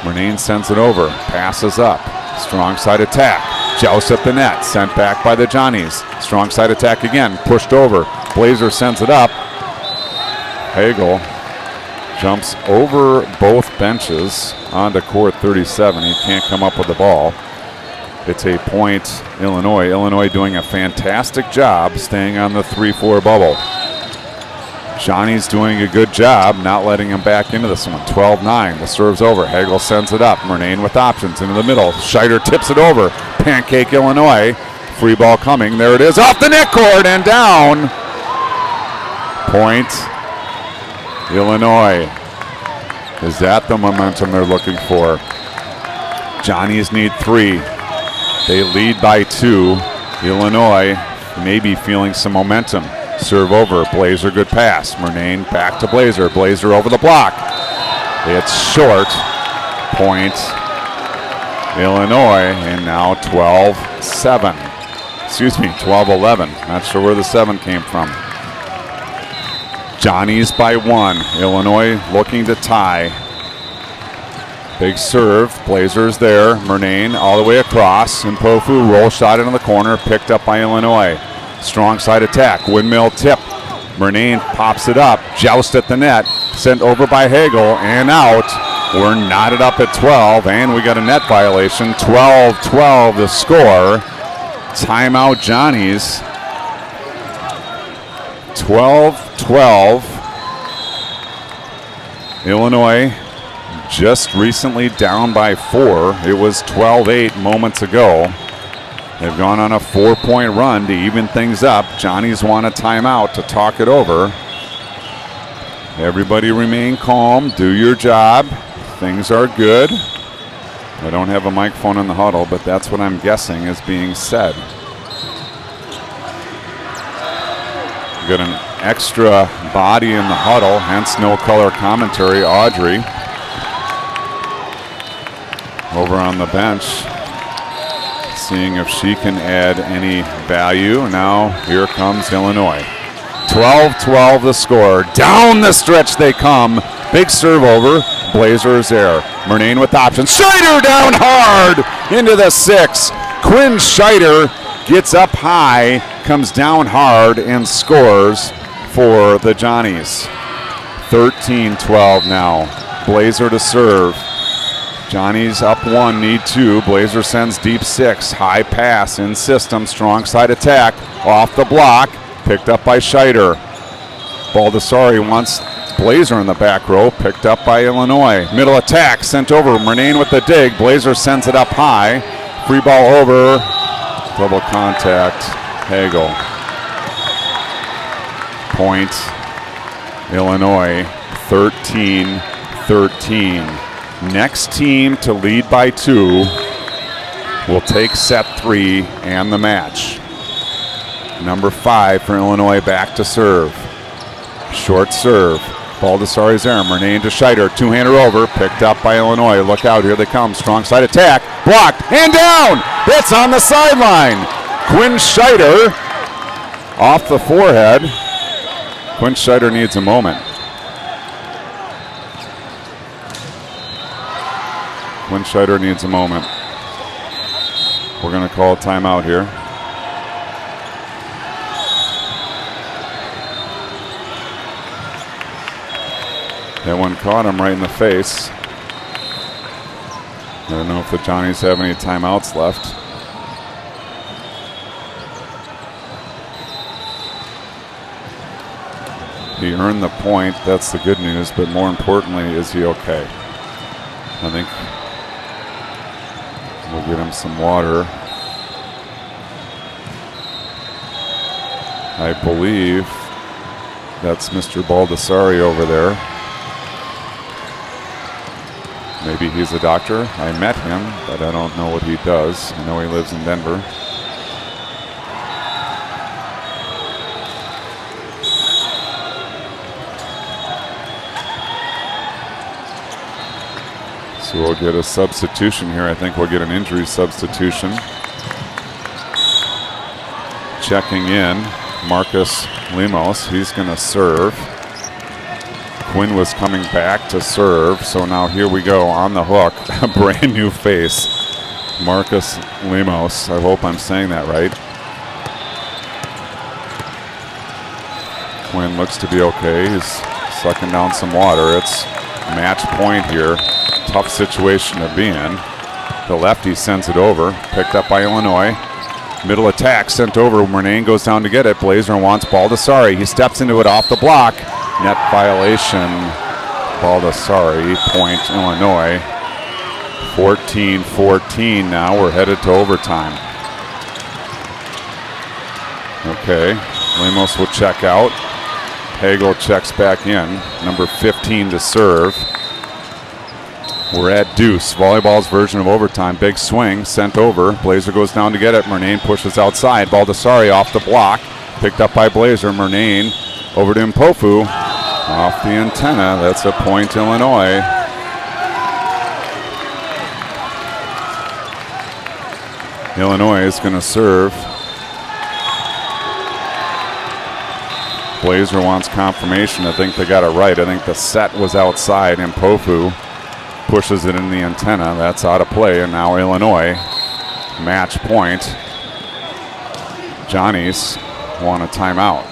Murnane sends it over. Passes up. Strong side attack. Joust at the net. Sent back by the Johnnies. Strong side attack again. Pushed over. Blazer sends it up. Hagel jumps over both benches onto court 37. He can't come up with the ball. It's a point Illinois. Illinois doing a fantastic job staying on the 3-4 bubble. Johnny's doing a good job not letting him back into this one. 12-9. The serve's over. Hagel sends it up. Murnane with options into the middle. Scheider tips it over. Pancake Illinois. Free ball coming. There it is. Off the net cord and down. Point Illinois. Is that the momentum they're looking for? Johnnies need 3. They lead by 2. Illinois may be feeling some momentum. Serve over. Blazer, good pass. Murnane back to Blazer. Blazer over the block. It's short. Point Illinois, and now 12-7. Excuse me, 12-11. Not sure where the 7 came from. Johnny's by 1. Illinois looking to tie. Big serve. Blazers there. Murnane all the way across. Mpofu roll shot into the corner. Picked up by Illinois. Strong side attack. Windmill tip. Murnane pops it up. Joust at the net. Sent over by Hagel and out. We're knotted up at 12, and we got a net violation. 12-12 the score. Timeout Johnny's. 12-12. Illinois just recently down by 4. It was 12-8 moments ago. They've gone on a 4-point run to even things up. Johnny's want a timeout to talk it over. Everybody remain calm. Do your job. Things are good. I don't have a microphone in the huddle, but that's what I'm guessing is being said. Got an extra body in the huddle, hence no color commentary. Audrey over on the bench, seeing if she can add any value. Now here comes Illinois. 12-12 the score. Down the stretch they come. Big serve over. Blazers there. Murnane with options. Scheider down hard into the 6. Quinn Scheider gets up high, comes down hard, and scores for the Johnnies. 13-12 now. Blazer to serve. Johnnies up 1, need 2. Blazer sends deep 6. High pass in system. Strong side attack. Off the block. Picked up by Scheider. Baldessari wants Blazer in the back row. Picked up by Illinois. Middle attack sent over. Murnane with the dig. Blazer sends it up high. Free ball over. Double contact. Hagel. Point Illinois. 13-13. Next team to lead by 2 will take set 3 and the match. Number 5 for Illinois back to serve. Short serve. Baldessari's there. Murnane to Scheider. Two-hander over. Picked up by Illinois. Look out. Here they come. Strong side attack. Blocked. And down. That's on the sideline. Quinn Scheider off the forehead. Quinn Scheider needs a moment. Quinn Scheider needs a moment. We're going to call a timeout here. That one caught him right in the face. I don't know if the Johnnies have any timeouts left. He earned the point. That's the good news. But more importantly, is he okay? I think we'll get him some water. I believe that's Mr. Baldessari over there. Maybe he's a doctor. I met him, but I don't know what he does. I know he lives in Denver. So we'll get a substitution here. I think we'll get an injury substitution. Checking in, Marcus Lemos. He's going to serve. Quinn was coming back to serve, so now here we go on the hook. A brand new face, Marcus Lemos. I hope I'm saying that right. Quinn looks to be okay. He's sucking down some water. It's match point here. Tough situation to be in. The lefty sends it over. Picked up by Illinois. Middle attack sent over. Murnane goes down to get it. Blazer wants Baldessari. He steps into it off the block. Net violation. Baldessari. Point Illinois. 14-14 now. We're headed to overtime. Okay. Lemos will check out. Hagel checks back in. Number 15 to serve. We're at deuce. Volleyball's version of overtime. Big swing sent over. Blazer goes down to get it. Murnane pushes outside. Baldessari off the block. picked up by Blazer. Murnane over to Mpofu. Off the antenna. That's a point, Illinois. Illinois is going to serve. Blazer wants confirmation. I think they got it right. I think the set was outside. Mpofu pushes it in the antenna. That's out of play. And now Illinois, match point. Johnny's want a timeout.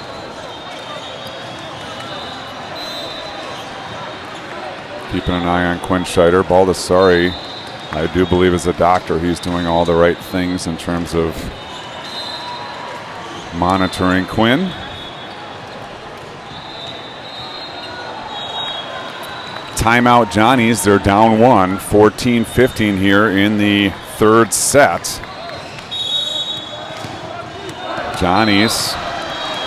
Keeping an eye on Quinn Scheider. Baldessari, I do believe, is a doctor. He's doing all the right things in terms of monitoring Quinn. Timeout Johnny's. They're down one. 14-15 here in the third set. Johnny's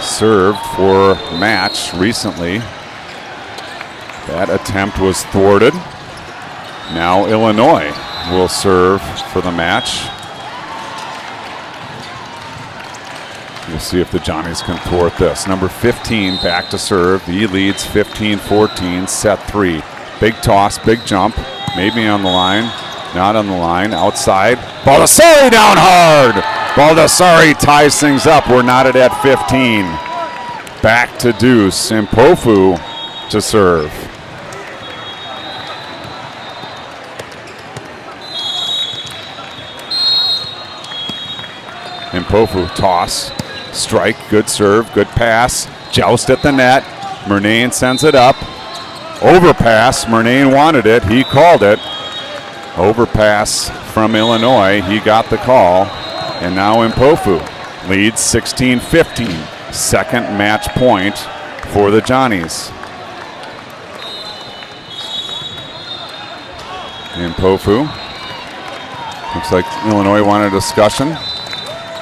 served for match recently. That attempt was thwarted. Now Illinois will serve for the match. We'll see if the Johnnies can thwart this. Number 15 back to serve. He leads 15-14, set 3. Big toss, big jump, maybe on the line, not on the line, outside. Baldessari down hard. Baldessari ties things up. We're knotted at 15. Back to deuce. Mpofu to serve. Mpofu toss, strike, good serve, good pass. Joust at the net. Murnane sends it up. Overpass, Murnane wanted it, he called it. Overpass from Illinois, he got the call. And now Mpofu leads 16-15. Second match point for the Johnnies. Mpofu. Looks like Illinois wanted a discussion.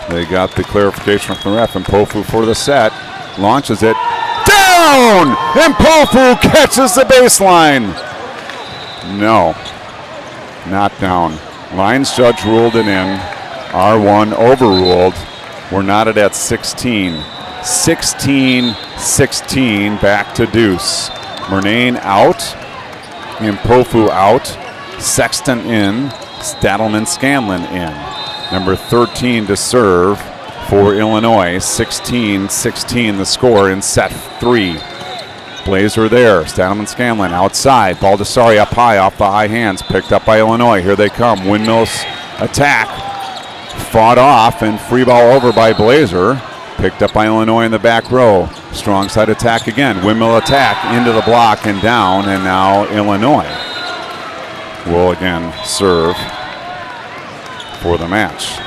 They got the clarification from the ref. Mpofu for the set, launches it. Down! Mpofu catches the baseline. No, not down. Lines judge ruled it in. R1 overruled. We're knotted at 16. 16-16, back to deuce. Murnane out. Mpofu out. Sexton in. Stadelman-Scanlon in. Number 13 to serve for Illinois. 16-16 the score in set 3. Blazer there. Stadelman-Scanlon outside. Baldessari up high off the high hands. Picked up by Illinois. Here they come. Windmills attack. Fought off and free ball over by Blazer. Picked up by Illinois in the back row. Strong side attack again. Windmill attack into the block and down. And now Illinois will again serve for the match.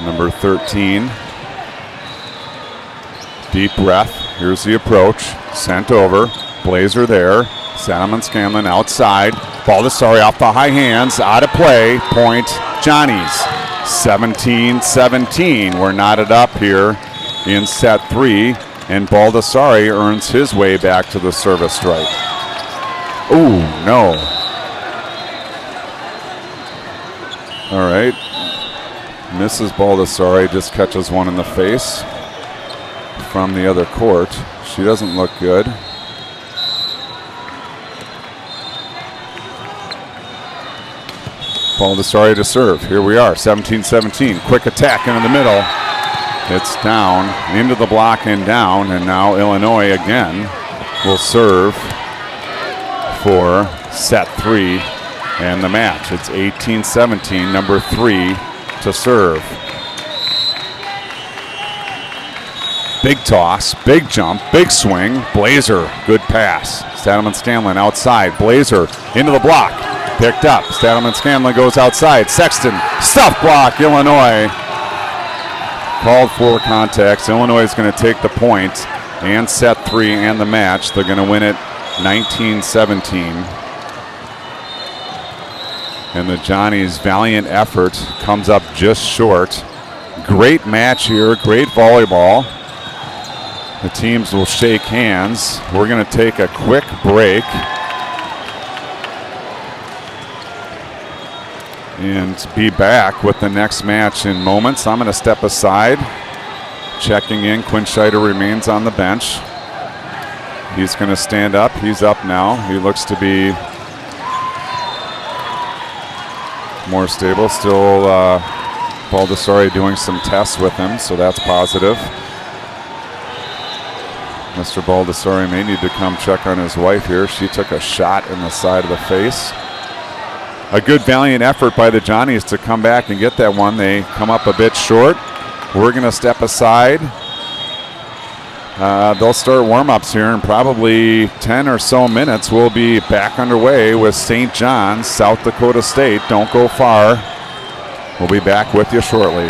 Number 13. Deep breath. Here's the approach. Sent over. Blazer there. Stadelman-Scanlon outside. Baldessari off the high hands. Out of play. Point Johnnies. 17-17. We're knotted up here in set 3. And Baldessari earns his way back to the service strike. Ooh, no. All right. Mrs. Baldessari just catches one in the face from the other court. She doesn't look good. Baldessari to serve. Here we are, 17-17. Quick attack into the middle. It's down, into the block and down, and now Illinois again will serve for set 3 and the match. It's 18-17, number 3 to serve. Big toss, big jump, big swing. Blazer, good pass. Stadelman-Scanlon outside. Blazer into the block. Picked up. Stadelman-Scanlon goes outside. Sexton, stuff block, Illinois. Called for contact. Illinois is going to take the point and set 3 and the match. They're going to win it 19-17. And the Johnnies' valiant effort comes up just short. Great match here, great volleyball. The teams will shake hands. We're going to take a quick break. and be back with the next match in moments. I'm going to step aside. Checking in, Quinn Scheider remains on the bench. He's going to stand up. He's up now. He looks to be more stable. Still Baldessari doing some tests with him, so that's positive. Mr. Baldessari may need to come check on his wife here. She took a shot in the side of the face. A good valiant effort by the Johnnies to come back and get that one. They come up a bit short. We're going to step aside. They'll start warm-ups here in probably 10 or so minutes. We'll be back underway with St. John's, South Dakota State. Don't go far. We'll be back with you shortly.